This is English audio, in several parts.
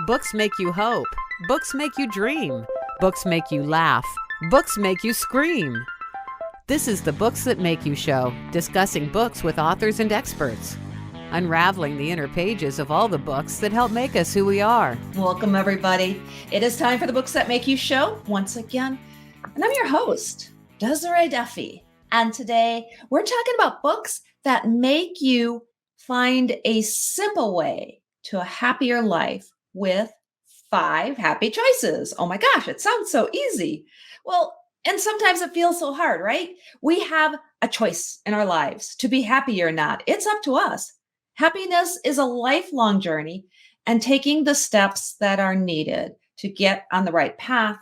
Books make you hope. Books make you dream. Books make you laugh. Books make you scream. This is the Books That Make You show, discussing books with authors and experts, unraveling the inner pages of all the books that help make us who we are. Welcome, everybody. It is time for the Books That Make You show once again. And I'm your host, Desiree Duffy. And today we're talking about books that make you find a simple way to a happier life with 5 happy choices. Oh my gosh, it sounds so easy. Well, and sometimes it feels so hard, right? We have a choice in our lives to be happy or not. It's up to us. Happiness is a lifelong journey, and taking the steps that are needed to get on the right path,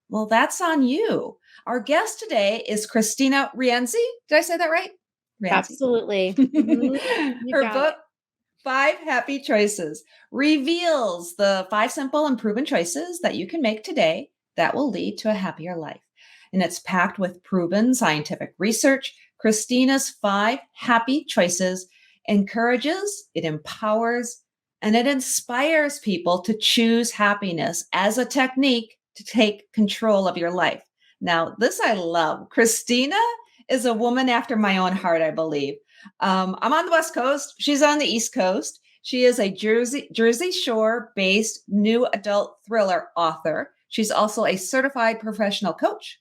well, that's on you. Our guest today is Kristina Rienzi. Did I say that right? Rienzi. Absolutely. Her book, 5 Happy Choices, reveals the 5 simple and proven choices that you can make today that will lead to a happier life. And it's packed with proven scientific research. Kristina's 5 happy choices encourages, it empowers, and it inspires people to choose happiness as a technique to take control of your life. Now, this I love. Kristina is a woman after my own heart, I believe. I'm on the West Coast. She's on the East Coast. She is a Jersey Shore-based new adult thriller author. She's also a certified professional coach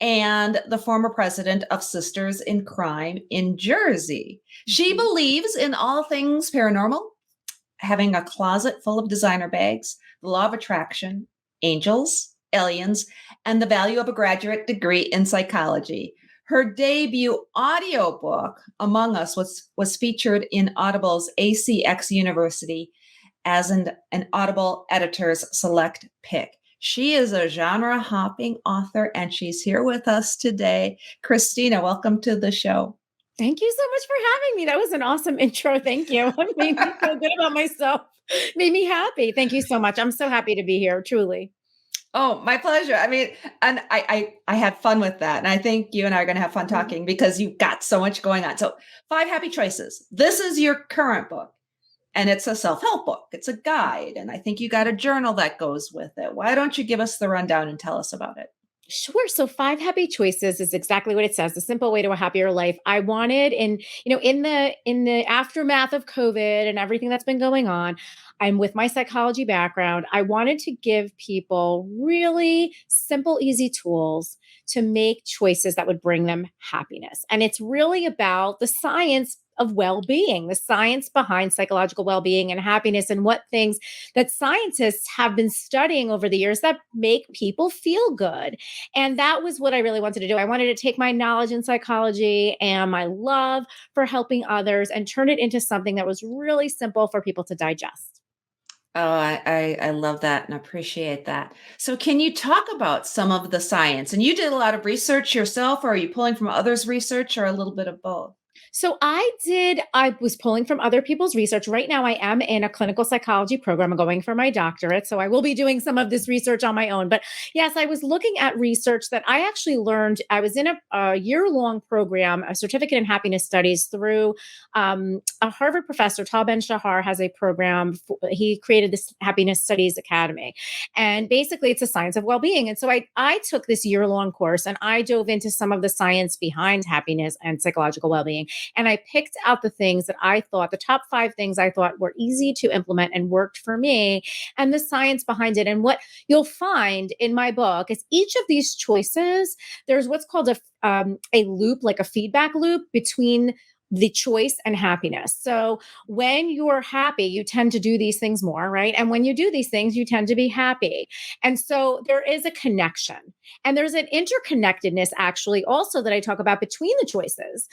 and the former president of Sisters in Crime in Jersey. She believes in all things paranormal, having a closet full of designer bags, the law of attraction, angels, aliens, and the value of a graduate degree in psychology. Her debut audiobook, Among Us, was featured in Audible's ACX University as an Audible Editors Select pick. She is a genre-hopping author, and she's here with us today. Kristina, welcome to the show. Thank you so much for having me. That was an awesome intro. Thank you. It made me feel good about myself. Made me happy. Thank you so much. I'm so happy to be here, truly. Oh, my pleasure. I mean, and I had fun with that. And I think you and I are going to have fun talking because you've got so much going on. So 5 happy choices. This is your current book, and it's a self-help book. It's a guide. And I think you got a journal that goes with it. Why don't you give us the rundown and tell us about it? Sure. So 5 happy choices is exactly what it says. The simple way to a happier life. I wanted in the aftermath of COVID and everything that's been going on, I'm with my psychology background. I wanted to give people really simple, easy tools to make choices that would bring them happiness. And it's really about the science of well-being, the science behind psychological well-being and happiness, and what things that scientists have been studying over the years that make people feel good. And that was what I really wanted to do. I wanted to take my knowledge in psychology and my love for helping others and turn it into something that was really simple for people to digest. Oh, I love that and appreciate that. So can you talk about some of the science? And you did a lot of research yourself, or are you pulling from others' research, or a little bit of both? So I was pulling from other people's research. Right now, I am in a clinical psychology program. I'm going for my doctorate. So I will be doing some of this research on my own. But yes, I was looking at research that I actually learned. I was in a year-long program, a certificate in happiness studies through a Harvard professor, Tal Ben-Shahar, has a program. He created this Happiness Studies Academy. And basically, it's a science of well-being. And so I took this year-long course and I dove into some of the science behind happiness and psychological well-being. And I picked out the things that I thought, the top 5 things I thought were easy to implement and worked for me, and the science behind it. And what you'll find in my book is each of these choices, there's what's called a loop, like a feedback loop between the choice and happiness. So when you're happy, you tend to do these things more, right? And when you do these things, you tend to be happy. And so there is a connection, and there's an interconnectedness actually also that I talk about between the choices.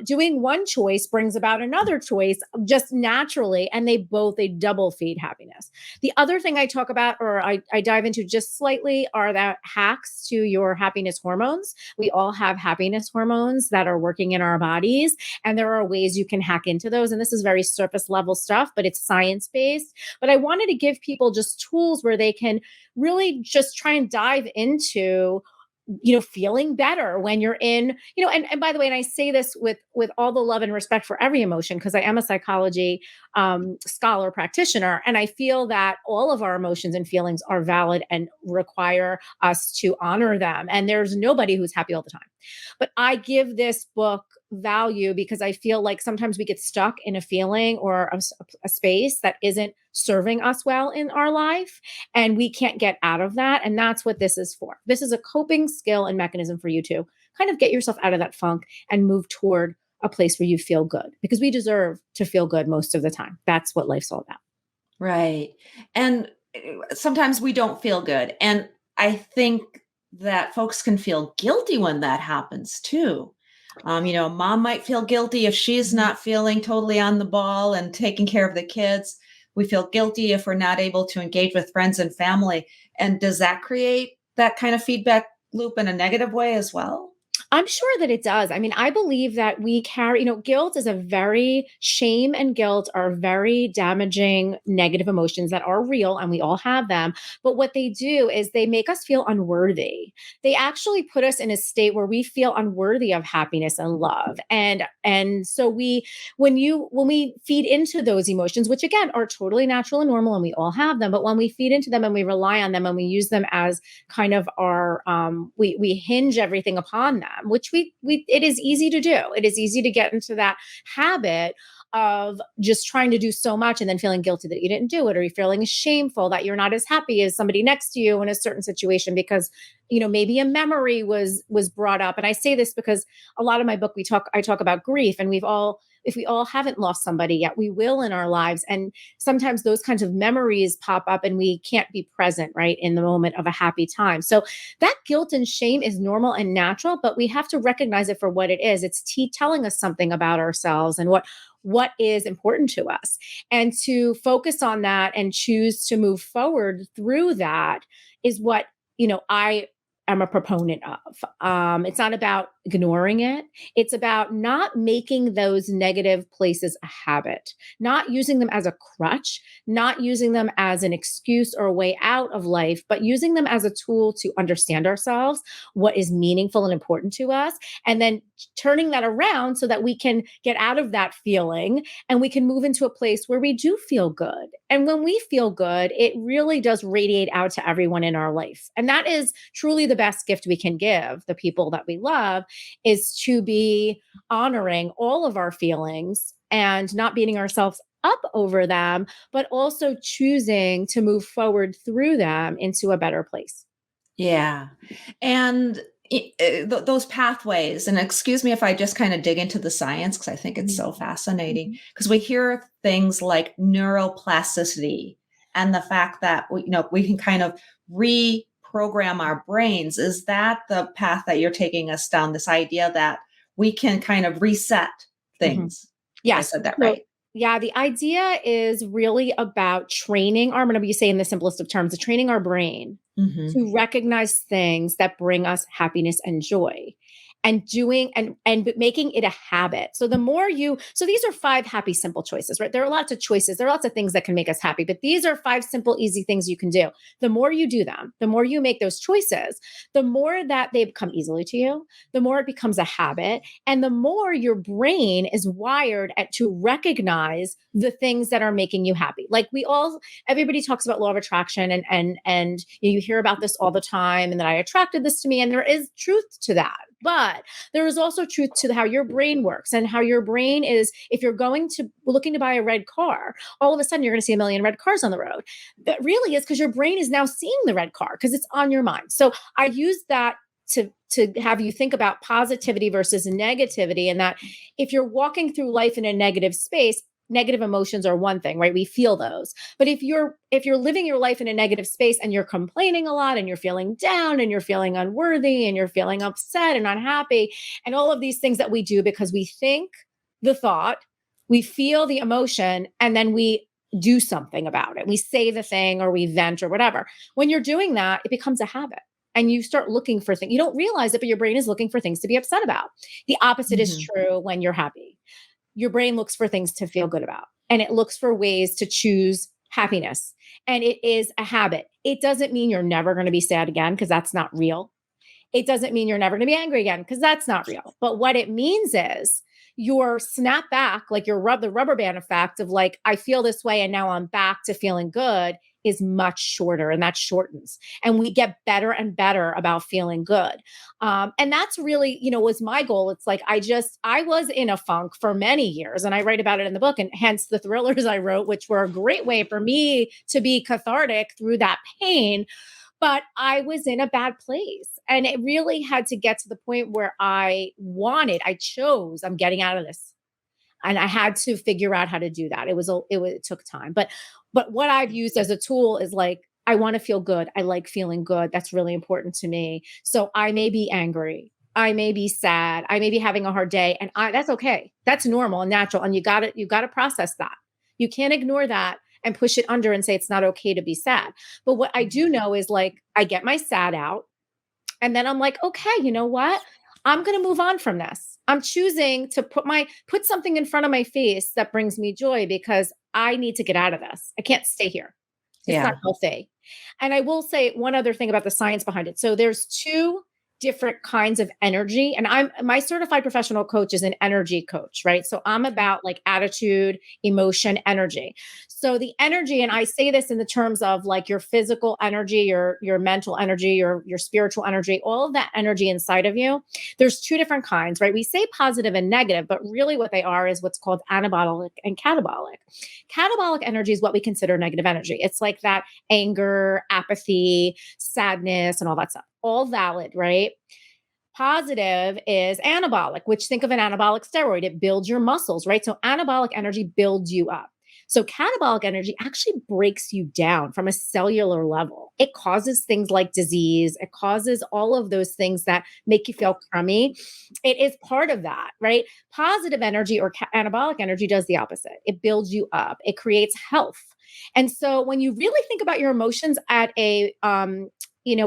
Doing one choice brings about another choice just naturally, and they double feed happiness. The other thing I talk about, or I dive into just slightly, are that hacks to your happiness hormones. We all have happiness hormones that are working in our bodies, and there are ways you can hack into those. And this is very surface level stuff, but it's science-based. But I wanted to give people just tools where they can really just try and dive into feeling better when you're in, and by the way, and I say this with all the love and respect for every emotion, because I am a psychology scholar practitioner. And I feel that all of our emotions and feelings are valid and require us to honor them. And there's nobody who's happy all the time. But I give this book value because I feel like sometimes we get stuck in a feeling or a space that isn't serving us well in our life, and we can't get out of that. And that's what this is for. This is a coping skill and mechanism for you to kind of get yourself out of that funk and move toward a place where you feel good, because we deserve to feel good most of the time. That's what life's all about. Right. And sometimes we don't feel good. And I think that folks can feel guilty when that happens too. Mom might feel guilty if she's not feeling totally on the ball and taking care of the kids. We feel guilty if we're not able to engage with friends and family. And does that create that kind of feedback loop in a negative way as well? I'm sure that it does. I mean, I believe that we carry, guilt is shame and guilt are very damaging negative emotions that are real, and we all have them. But what they do is they make us feel unworthy. They actually put us in a state where we feel unworthy of happiness and love. And so when we feed into those emotions, which again are totally natural and normal, and we all have them, but when we feed into them and we rely on them and we use them as kind of our, we hinge everything upon them, which it is easy to do. It is easy to get into that habit of just trying to do so much and then feeling guilty that you didn't do it, or you're feeling shameful that you're not as happy as somebody next to you in a certain situation because, maybe a memory was brought up. And I say this because a lot of my book, I talk about grief, and if we all haven't lost somebody yet, we will in our lives. And sometimes those kinds of memories pop up and we can't be present, right, in the moment of a happy time. So that guilt and shame is normal and natural, but we have to recognize it for what it is. It's telling us something about ourselves and what is important to us, and to focus on that and choose to move forward through that is what, I am a proponent of. It's not about ignoring it. It's about not making those negative places a habit, not using them as a crutch, not using them as an excuse or a way out of life, but using them as a tool to understand ourselves, what is meaningful and important to us, and then turning that around so that we can get out of that feeling and we can move into a place where we do feel good. And when we feel good, it really does radiate out to everyone in our life. And that is truly the best gift we can give the people that we love, is to be honoring all of our feelings and not beating ourselves up over them, but also choosing to move forward through them into a better place. Yeah. And those pathways, and excuse me if I just kind of dig into the science, because I think it's so fascinating, because we hear things like neuroplasticity and the fact that we can kind of reprogram our brains. Is that the path that you're taking us down, this idea that we can kind of reset things? Yes. I said that right. Yeah, the idea is really about training I'm going to be saying the simplest of terms, training our brain to recognize things that bring us happiness and joy, and doing and making it a habit. So these are 5 happy, simple choices, right? There are lots of choices. There are lots of things that can make us happy, but these are 5 simple, easy things you can do. The more you do them, the more you make those choices, the more that they become easily to you, the more it becomes a habit, and the more your brain is wired to recognize the things that are making you happy. Like everybody talks about law of attraction and you hear about this all the time, and that I attracted this to me, and there is truth to that. But there is also truth to how your brain works, and how your brain is, if you're looking to buy a red car, all of a sudden you're going to see a million red cars on the road. That really is because your brain is now seeing the red car because it's on your mind. So I use that to have you think about positivity versus negativity, and that if you're walking through life in a negative space, negative emotions are one thing, right? We feel those. But if you're living your life in a negative space and you're complaining a lot and you're feeling down and you're feeling unworthy and you're feeling upset and unhappy and all of these things that we do because we think the thought, we feel the emotion, and then we do something about it. We say the thing or we vent or whatever. When you're doing that, it becomes a habit. And you start looking for things. You don't realize it, but your brain is looking for things to be upset about. The opposite is true when you're happy. Your brain looks for things to feel good about, and it looks for ways to choose happiness. And it is a habit. It doesn't mean you're never going to be sad again, because that's not real. It doesn't mean you're never going to be angry again, because that's not real. But what it means is your snap back, like the rubber band effect of like, I feel this way and now I'm back to feeling good, is much shorter, and that shortens. And we get better and better about feeling good. And that's really, was my goal. It's like, I was in a funk for many years, and I write about it in the book, and hence the thrillers I wrote, which were a great way for me to be cathartic through that pain. But I was in a bad place, and it really had to get to the point where I chose, I'm getting out of this. And I had to figure out how to do that. It took time, but what I've used as a tool is like, I want to feel good. I like feeling good. That's really important to me. So I may be angry. I may be sad. I may be having a hard day, and that's okay. That's normal and natural. And you got to process that. You can't ignore that and push it under and say it's not okay to be sad. But what I do know is like, I get my sad out, and then I'm like, okay, you know what? I'm going to move on from this. I'm choosing to put something in front of my face that brings me joy, because I need to get out of this. I can't stay here. It's not healthy. And I will say one other thing about the science behind it. So there's two different kinds of energy. And my certified professional coach is an energy coach, right? So I'm about like attitude, emotion, energy. So the energy, and I say this in the terms of like your physical energy, your mental energy, your spiritual energy, all of that energy inside of you. There's two different kinds, right? We say positive and negative, but really what they are is what's called anabolic and catabolic. Catabolic energy is what we consider negative energy. It's like that anger, apathy, sadness, and all that stuff. All valid, right? Positive is anabolic, which think of an anabolic steroid. It builds your muscles, right? So anabolic energy builds you up. So catabolic energy actually breaks you down from a cellular level. It causes things like disease. It causes all of those things that make you feel crummy. It is part of that, right? Positive energy or anabolic energy does the opposite. It builds you up. It creates health. And so when you really think about your emotions at a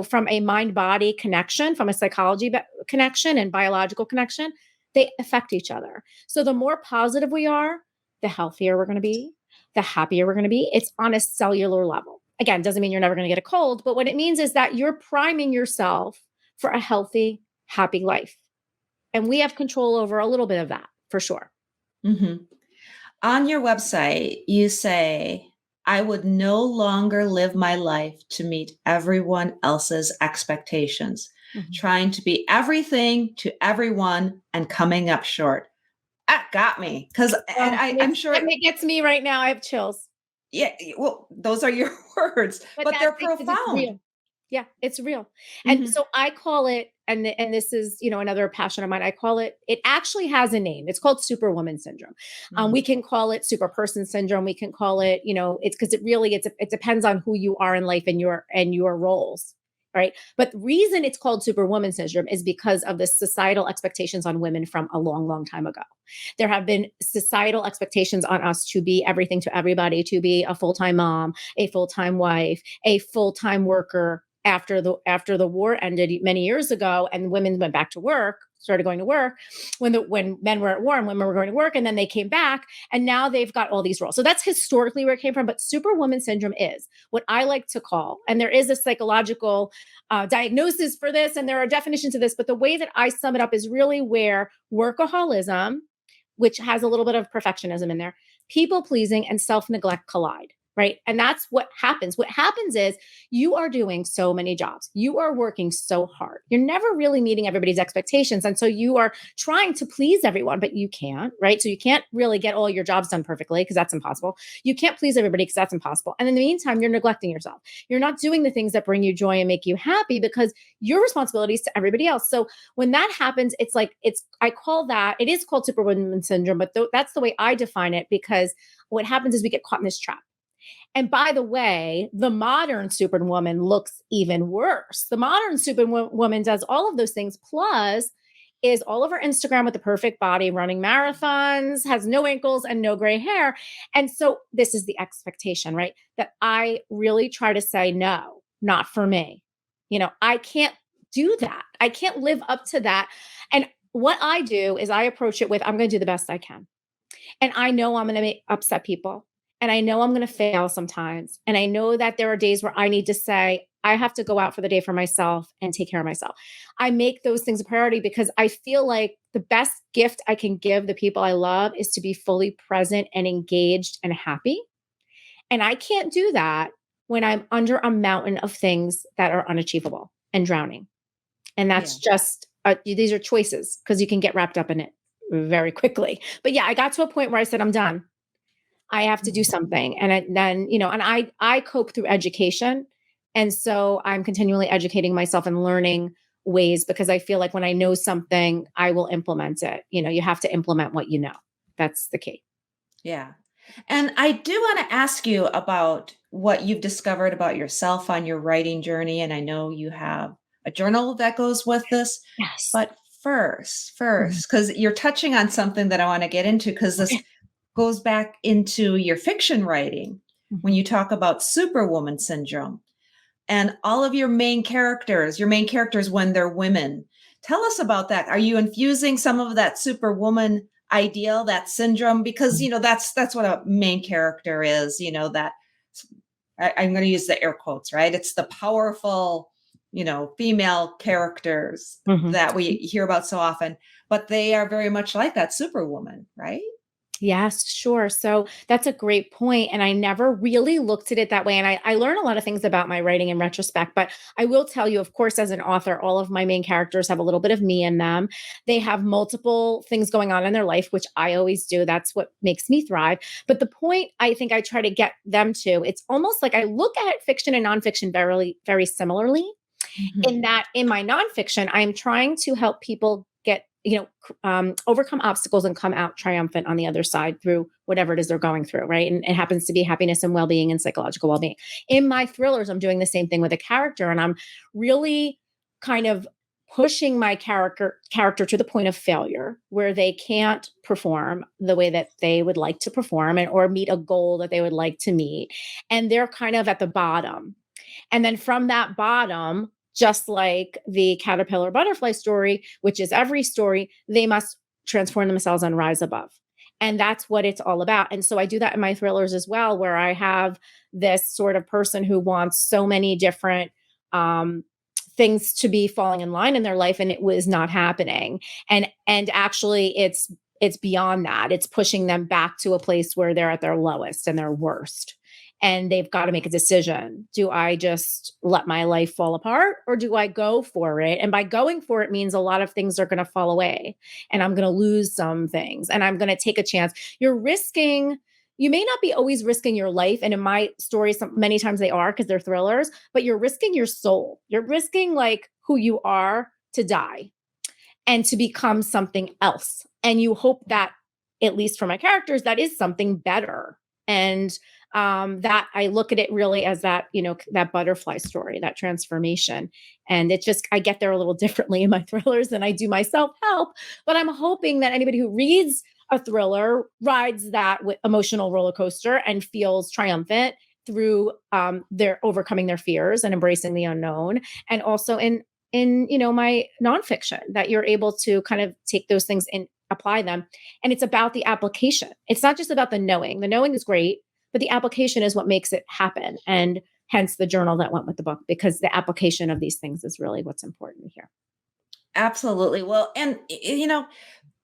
from a mind-body connection, from a psychology connection and biological connection, they affect each other. So the more positive we are, the healthier we're going to be, the happier we're going to be. It's on a cellular level. Again, doesn't mean you're never going to get a cold, but what it means is that you're priming yourself for a healthy, happy life. And we have control over a little bit of that, for sure. Mm-hmm. On your website, you say, I would no longer live my life to meet everyone else's expectations, trying to be everything to everyone and coming up short. That got me, because I'm sure it gets me right now. I have chills. Yeah, well, those are your words, but they're profound. Yeah, it's real. And so I call it, and this is, another passion of mine. I call it actually has a name. It's called Superwoman Syndrome. We can call it Superperson Syndrome. We can call it, it's because it depends on who you are in life and your roles. Right. But the reason it's called Superwoman Syndrome is because of the societal expectations on women from a long, long time ago. There have been societal expectations on us to be everything to everybody, to be a full-time mom, a full-time wife, a full-time worker. After the war ended many years ago, and women went back to work, started going to work when men were at war and women were going to work, and then they came back, and now they've got all these roles. So that's historically where it came from. But Superwoman Syndrome is what I like to call, and there is a psychological diagnosis for this, and there are definitions of this, but the way that I sum it up is really where workaholism, which has a little bit of perfectionism in there, people pleasing, and self-neglect collide. Right. And that's what happens. What happens is you are doing so many jobs. You are working so hard. You're never really meeting everybody's expectations. And so you are trying to please everyone, but you can't. Right. So you can't really get all your jobs done perfectly, because that's impossible. You can't please everybody because that's impossible. And in the meantime, you're neglecting yourself. You're not doing the things that bring you joy and make you happy, because your responsibility is to everybody else. So when that happens, I call that, it is called Superwoman Syndrome, but that's the way I define it, because what happens is we get caught in this trap. And by the way, the modern Superwoman looks even worse. The modern Superwoman does all of those things, plus is all over Instagram with the perfect body, running marathons, has no ankles and no gray hair. And so this is the expectation, right? That I really try to say, no, not for me. I can't do that. I can't live up to that. And what I do is I approach it with, I'm going to do the best I can. And I know I'm going to upset people. And I know I'm going to fail sometimes. And I know that there are days where I need to say, I have to go out for the day for myself and take care of myself. I make those things a priority because I feel like the best gift I can give the people I love is to be fully present and engaged and happy. And I can't do that when I'm under a mountain of things that are unachievable and drowning. And that's just, these are choices because you can get wrapped up in it very quickly. But yeah, I got to a point where I said, I'm done. I have to do something. And then, and I cope through education. And so I'm continually educating myself and learning ways because I feel like when I know something, I will implement it. You have to implement what you know. That's the key. Yeah. And I do want to ask you about what you've discovered about yourself on your writing journey. And I know you have a journal that goes with this. Yes. But first, because you're touching on something that I want to get into, because this goes back into your fiction writing when you talk about Superwoman Syndrome and all of your main characters when they're women. Tell us about that. Are you infusing some of that Superwoman ideal, that syndrome? Because, that's what a main character is, that I'm going to use the air quotes, right? It's the powerful, female characters that we hear about so often, but they are very much like that Superwoman, right? Yes, sure. So that's a great point. And I never really looked at it that way. And I learn a lot of things about my writing in retrospect, but I will tell you, of course, as an author, all of my main characters have a little bit of me in them. They have multiple things going on in their life, which I always do. That's what makes me thrive. But the point I think I try to get them to, it's almost like I look at fiction and nonfiction very, very similarly. In that in my nonfiction, I'm trying to help people get, overcome obstacles and come out triumphant on the other side through whatever it is they're going through, right? And it happens to be happiness and well-being and psychological well-being. In my thrillers, I'm doing the same thing with a character, and I'm really kind of pushing my character to the point of failure where they can't perform the way that they would like to perform or meet a goal that they would like to meet. And they're kind of at the bottom. And then from that bottom, just like the caterpillar butterfly story, which is every story, they must transform themselves and rise above. And that's what it's all about. And so I do that in my thrillers as well, where I have this sort of person who wants so many different things to be falling in line in their life, and it was not happening. And actually it's beyond that. It's pushing them back to a place where they're at their lowest and their worst. And they've got to make a decision. Do I just let my life fall apart, or do I go for it? And by going for it means a lot of things are going to fall away, and I'm going to lose some things, and I'm going to take a chance. You may not be always risking your life. And in my stories, many times they are because they're thrillers, but you're risking your soul. You're risking like who you are to die and to become something else. And you hope that, at least for my characters, that is something better. And that I look at it really as that, that butterfly story, that transformation. And I get there a little differently in my thrillers than I do my self-help, but I'm hoping that anybody who reads a thriller rides that emotional roller coaster and feels triumphant through their overcoming their fears and embracing the unknown. And also in my nonfiction, that you're able to kind of take those things and apply them. And it's about the application. It's not just about the knowing. The knowing is great, but the application is what makes it happen. And hence the journal that went with the book, because the application of these things is really what's important here. Absolutely. Well, and,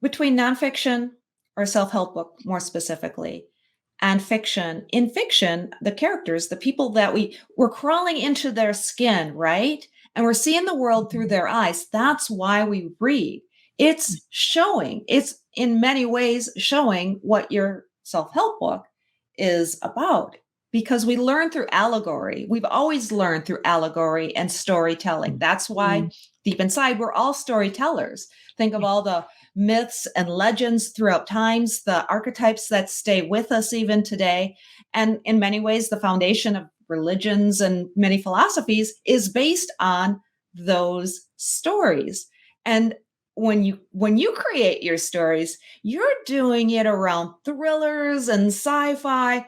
between nonfiction or self-help book, more specifically, and fiction, in fiction, the characters, the people that we're crawling into their skin, right? And we're seeing the world through their eyes. That's why we read. It's in many ways showing what your self-help book is about, because we learn through allegory. We've always learned through allegory and storytelling. That's why deep inside, we're all storytellers. Think of all the myths and legends throughout times, the archetypes that stay with us even today. And in many ways, the foundation of religions and many philosophies is based on those stories. And when you create your stories, you're doing it around thrillers and sci-fi.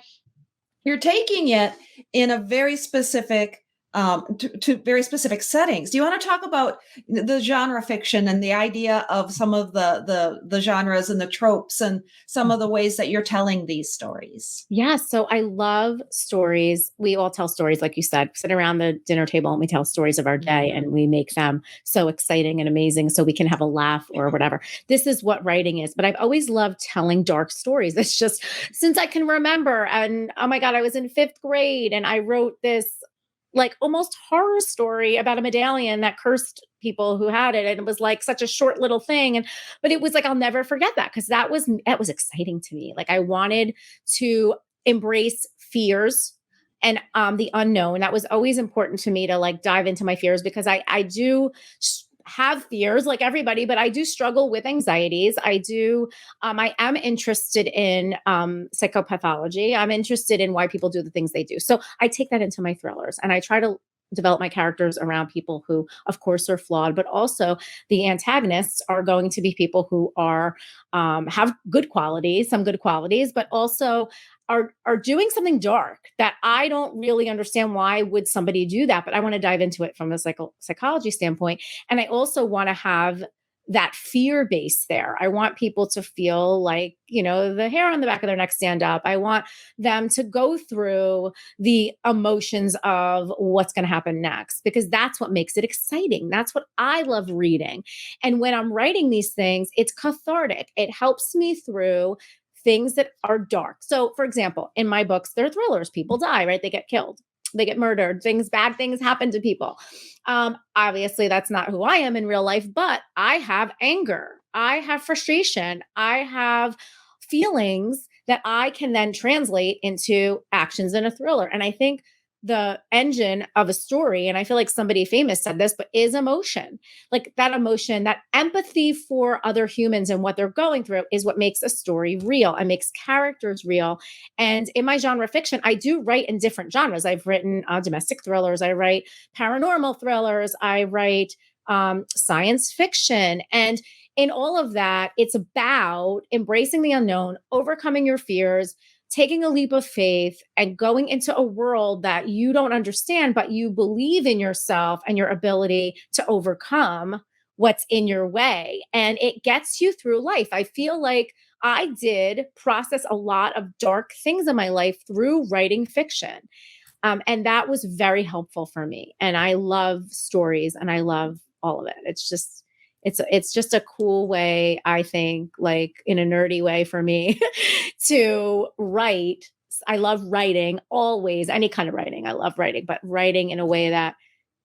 You're taking it in a very specific to very specific settings. Do you want to talk about the genre fiction and the idea of some of the genres and the tropes and some of the ways that you're telling these stories? Yeah. So I love stories. We all tell stories, like you said, sit around the dinner table and we tell stories of our day and we make them so exciting and amazing so we can have a laugh or whatever. This is what writing is. But I've always loved telling dark stories. It's just since I can remember. And oh my God, I was in 5th grade and I wrote this like almost horror story about a medallion that cursed people who had it. And it was like such a short little thing. But it was like, I'll never forget that because that was exciting to me. Like I wanted to embrace fears and the unknown. That was always important to me to like dive into my fears because I do have fears like everybody, but I do struggle with anxieties. I am interested in psychopathology. I'm interested in why people do the things they do. So I take that into my thrillers and I try to develop my characters around people who, of course, are flawed, but also the antagonists are going to be people who are have good qualities, some good qualities, but also are doing something dark that I don't really understand. Why would somebody do that? But I want to dive into it from a psychology standpoint. And I also want to have that fear base there. I want people to feel like, the hair on the back of their neck stand up. I want them to go through the emotions of what's going to happen next, because that's what makes it exciting. That's what I love reading. And when I'm writing these things, it's cathartic. It helps me through things that are dark. So for example, in my books, they're thrillers. People die, right? They get killed. They get murdered. Bad things happen to people. Obviously, that's not who I am in real life, but I have anger. I have frustration. I have feelings that I can then translate into actions in a thriller. And I think the engine of a story, and I feel like somebody famous said this, but is emotion. Like that emotion, that empathy for other humans and what they're going through is what makes a story real and makes characters real. And in my genre fiction, I do write in different genres. I've written domestic thrillers. I write paranormal thrillers. I write science fiction. And in all of that, it's about embracing the unknown, overcoming your fears, taking a leap of faith and going into a world that you don't understand, but you believe in yourself and your ability to overcome what's in your way. And it gets you through life. I feel like I did process a lot of dark things in my life through writing fiction. And that was very helpful for me. And I love stories and I love all of it. It's just a cool way, I think, like in a nerdy way for me to write. I love writing always, any kind of writing. I love writing, but writing in a way that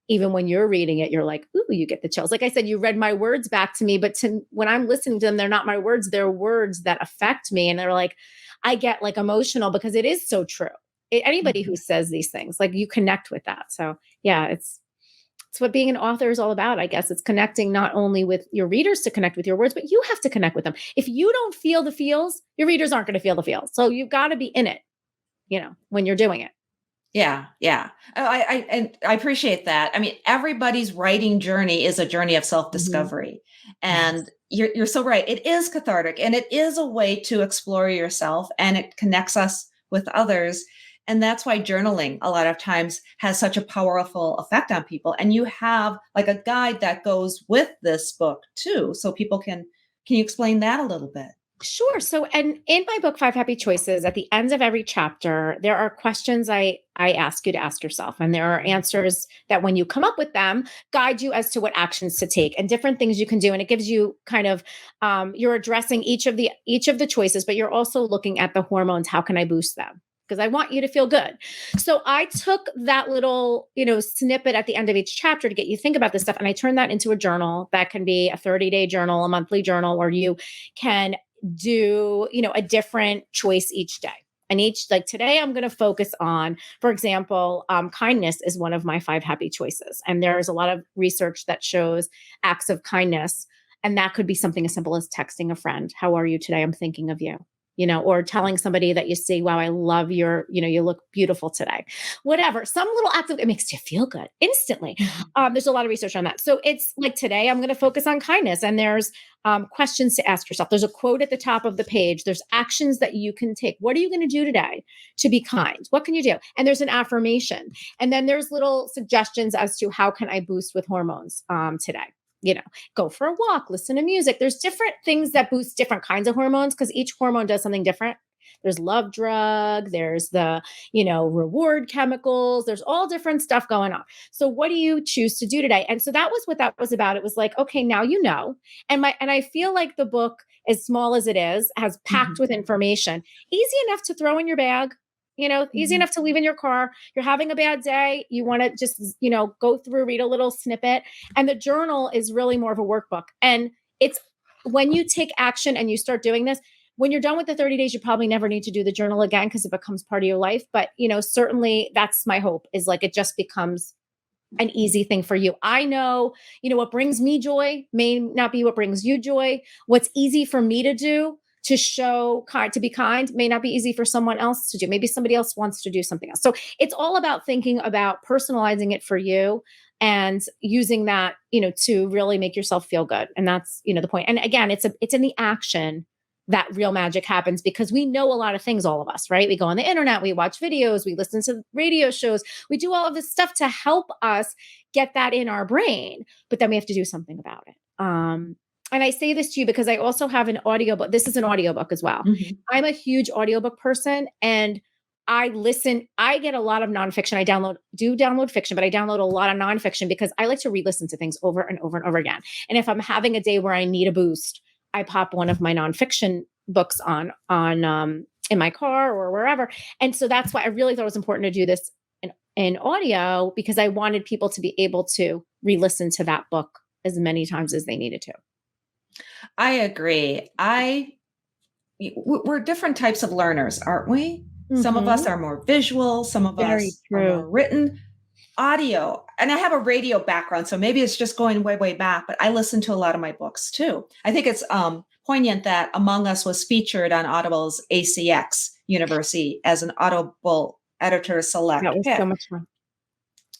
even when you're reading it, you're like, ooh, you get the chills. Like I said, you read my words back to me, but when I'm listening to them, they're not my words. They're words that affect me. And they're like, I get like emotional because it is so true. Anybody who says these things, like you connect with that. So yeah, it's what being an author is all about. I guess it's connecting not only with your readers to connect with your words, but you have to connect with them. If you don't feel the feels, your readers aren't going to feel the feels. So you've got to be in it, when you're doing it. Yeah. Yeah. I appreciate that. I mean, everybody's writing journey is a journey of self-discovery. And you're so right. It is cathartic and it is a way to explore yourself and it connects us with others. And that's why journaling a lot of times has such a powerful effect on people. And you have like a guide that goes with this book too. So people can you explain that a little bit? Sure. So, and in my book, 5 Happy Choices, at the end of every chapter, there are questions I ask you to ask yourself. And there are answers that when you come up with them, guide you as to what actions to take and different things you can do. And it gives you kind of, you're addressing each of the choices, but you're also looking at the hormones. How can I boost them? Because I want you to feel good. So I took that little, snippet at the end of each chapter to get you to think about this stuff. And I turned that into a journal that can be a 30-day journal, a monthly journal, where you can do, a different choice each day. And like today, I'm going to focus on, for example, kindness is one of my 5 happy choices. And there's a lot of research that shows acts of kindness. And that could be something as simple as texting a friend. How are you today? I'm thinking of you. or telling somebody that you see, wow, I love you look beautiful today. Whatever, some little act it makes you feel good instantly. There's a lot of research on that. So it's like today I'm going to focus on kindness, and there's questions to ask yourself. There's a quote at the top of the page. There's actions that you can take. What are you going to do today to be kind? What can you do? And there's an affirmation. And then there's little suggestions as to how can I boost with hormones today. Go for a walk, listen to music. There's different things that boost different kinds of hormones because each hormone does something different. There's love drug, there's the, reward chemicals, there's all different stuff going on. So what do you choose to do today? And so that was what that was about. It was like, okay, now you know. And I feel like the book, as small as it is, has packed with information, easy enough to throw in your bag. Easy enough to leave in your car. You're having a bad day. You want to just, go through, read a little snippet. And the journal is really more of a workbook. And it's when you take action and you start doing this, when you're done with the 30 days, you probably never need to do the journal again because it becomes part of your life. But, certainly that's my hope, is like it just becomes an easy thing for you. I know, what brings me joy may not be what brings you joy. What's easy for me to do to show to be kind may not be easy for someone else to do. Maybe somebody else wants to do something else. So it's all about thinking about personalizing it for you and using that, to really make yourself feel good. And that's, the point. And again, it's in the action that real magic happens, because we know a lot of things, all of us, right? We go on the internet, we watch videos, we listen to radio shows, we do all of this stuff to help us get that in our brain, but then we have to do something about it. And I say this to you because I also have an audiobook. This is an audiobook as well. I'm a huge audiobook person, and I get a lot of nonfiction. I download fiction, but I download a lot of nonfiction because I like to re-listen to things over and over and over again. And if I'm having a day where I need a boost, I pop one of my nonfiction books on in my car or wherever. And so that's why I really thought it was important to do this in audio, because I wanted people to be able to re-listen to that book as many times as they needed to. I agree. We're different types of learners, aren't we? Some of us are more visual, some of us are more written. Audio, and I have a radio background, so maybe it's just going way, way back, but I listen to a lot of my books too. I think it's poignant that Among Us was featured on Audible's ACX University as an Audible Editors Select. That was so much fun.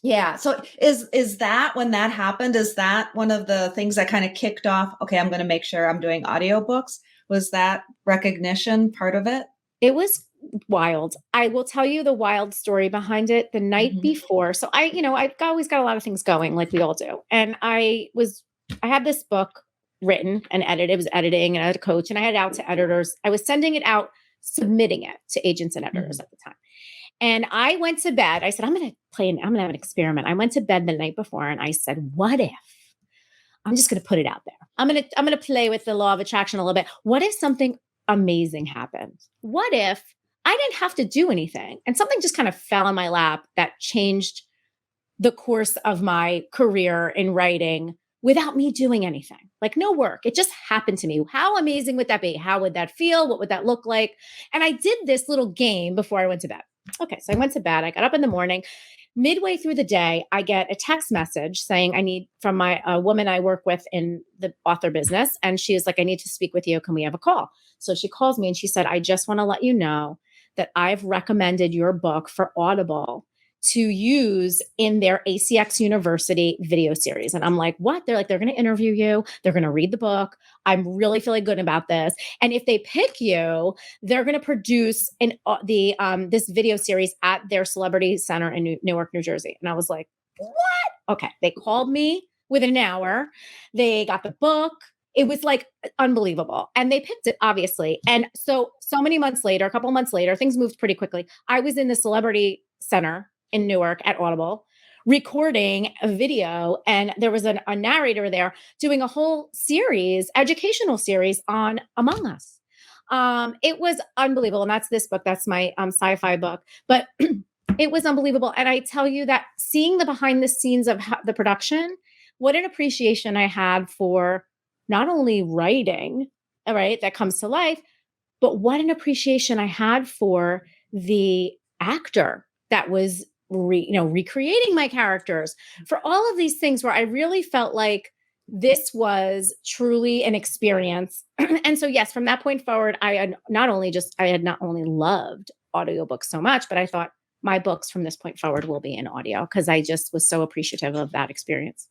Yeah. So is that, when that happened, is that one of the things that kind of kicked off, okay, I'm going to make sure I'm doing audiobooks? Was that recognition part of it? It was wild. I will tell you the wild story behind it. The night before. So I've always got a lot of things going, like we all do. And I had this book written and edited. It was editing, and I had a coach, and I had it out to editors. I was sending it out, submitting it to agents and editors at the time. And I went to bed. I said, I'm going to have an experiment. I went to bed the night before, and I said, what if I'm just going to put it out there? I'm going to play with the law of attraction a little bit. What if something amazing happened? What if I didn't have to do anything and something just kind of fell in my lap that changed the course of my career in writing without me doing anything? Like, no work. It just happened to me. How amazing would that be? How would that feel? What would that look like? And I did this little game before I went to bed. Okay, so I went to bed. I got up in the morning. Midway through the day, I get a text message saying I need, from a woman I work with in the author business. And she is like, I need to speak with you. Can we have a call? So she calls me and she said, I just want to let you know that I've recommended your book for Audible to use in their ACX University video series. And I'm like, what? They're like, they're going to interview you. They're going to read the book. I'm really feeling good about this. And if they pick you, they're going to produce this video series at their Celebrity Center in Newark, New Jersey. And I was like, what? Okay. They called me within an hour. They got the book. It was like unbelievable. And they picked it, obviously. And so many months later, a couple of months later, things moved pretty quickly. I was in the Celebrity Center in Newark at Audible recording a video, and there was a narrator there doing a whole series, educational series on Among Us. It was unbelievable. And that's this book. That's my sci-fi book. But it was unbelievable. And I tell you that seeing the behind the scenes of the production, what an appreciation I had for not only writing, all right, that comes to life, but what an appreciation I had for the actor that was recreating my characters, for all of these things where I really felt like this was truly an experience. And so, yes, from that point forward, I had not only loved audiobooks so much, but I thought my books from this point forward will be in audio because I just was so appreciative of that experience.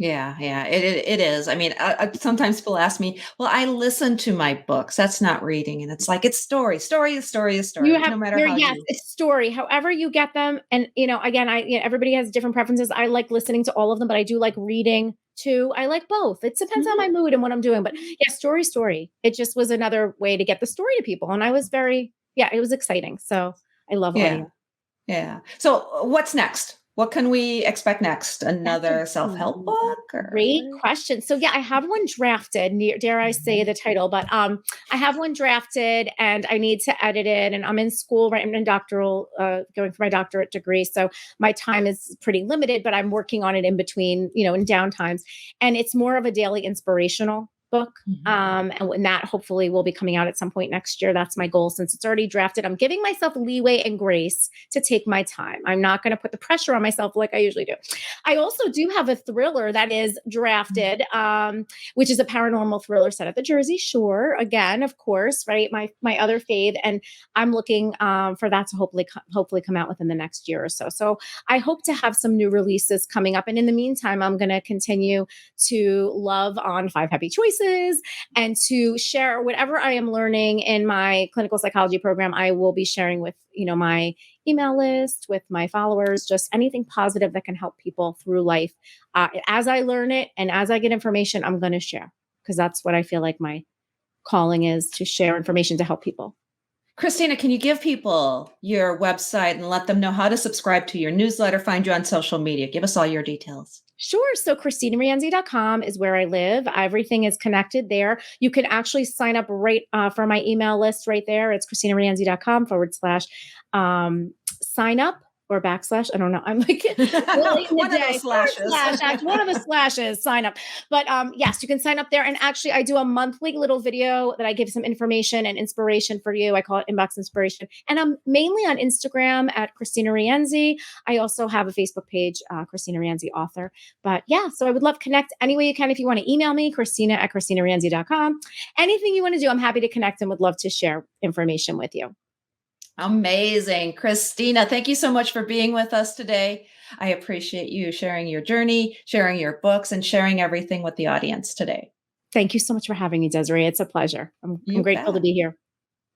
Yeah, it is. I mean, sometimes people ask me, well, I listen to my books. That's not reading. And it's like, it's story is story, no matter how yes, you. it's story, however you get them. And, again, everybody has different preferences. I like listening to all of them, but I do like reading too. I like both. It depends on my mood and what I'm doing. But yeah, story. It just was another way to get the story to people. And I was it was exciting. So I love audio. Yeah. So what's next? What can we expect next? Another self-help book? Great question. So yeah, I have one drafted, dare I say the title, but I have one drafted and I need to edit it, and I'm in school, right? I'm in doctoral, going for my doctorate degree. So my time is pretty limited, but I'm working on it in between, in downtimes. And it's more of a daily inspirational book. And that hopefully will be coming out at some point next year. That's my goal. Since it's already drafted, I'm giving myself leeway and grace to take my time. I'm not going to put the pressure on myself like I usually do. I also do have a thriller that is drafted, which is a paranormal thriller set at the Jersey Shore. Again, of course, right? My other fave. And I'm looking for that to hopefully come out within the next year or so. So I hope to have some new releases coming up. And in the meantime, I'm going to continue to love on 5 Happy Choices and to share whatever I am learning in my clinical psychology program. I will be sharing with, my email list, with my followers, just anything positive that can help people through life. As I learn it and as I get information, I'm going to share, because that's what I feel like my calling is, to share information to help people. Kristina, can you give people your website and let them know how to subscribe to your newsletter, find you on social media? Give us all your details. Sure. So KristinaRienzi.com is where I live. Everything is connected there. You can actually sign up right for my email list right there. It's KristinaRienzi.com/sign up or /. I don't know. I'm like one of those slashes. One of the slashes, sign up. But yes, you can sign up there. And actually, I do a monthly little video that I give some information and inspiration for you. I call it Inbox Inspiration. And I'm mainly on Instagram at Kristina Rienzi. I also have a Facebook page, Kristina Rienzi Author. But yeah, so I would love to connect any way you can. If you want to email me, Kristina@KristinaRienzi.com. Anything you want to do, I'm happy to connect and would love to share information with you. Amazing. Kristina, thank you so much for being with us today. I appreciate you sharing your journey, sharing your books, and sharing everything with the audience today. Thank you so much for having me, Desiree. It's a pleasure. I'm grateful to be here.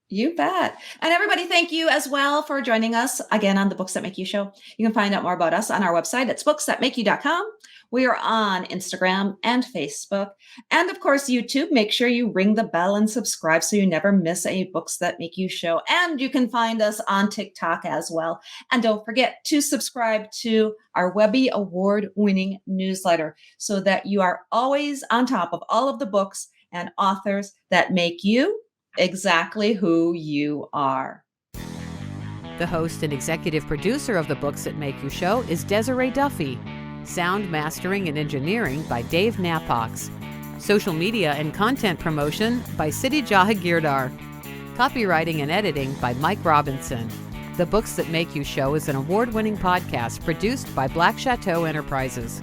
You bet. And everybody, thank you as well for joining us again on the Books That Make You show. You can find out more about us on our website. It's booksthatmakeyou.com. We are on Instagram and Facebook. And of course, YouTube. Make sure you ring the bell and subscribe so you never miss a Books That Make You show. And you can find us on TikTok as well. And don't forget to subscribe to our Webby Award-winning newsletter so that you are always on top of all of the books and authors that make you exactly who you are. The host and executive producer of the Books That Make You show is Desiree Duffy. Sound mastering and engineering by Dave Napox. Social media and content promotion by Siddhi Jahagirdar. Copywriting and editing by Mike Robinson. The Books That Make You show is an award-winning podcast produced by Black Chateau Enterprises.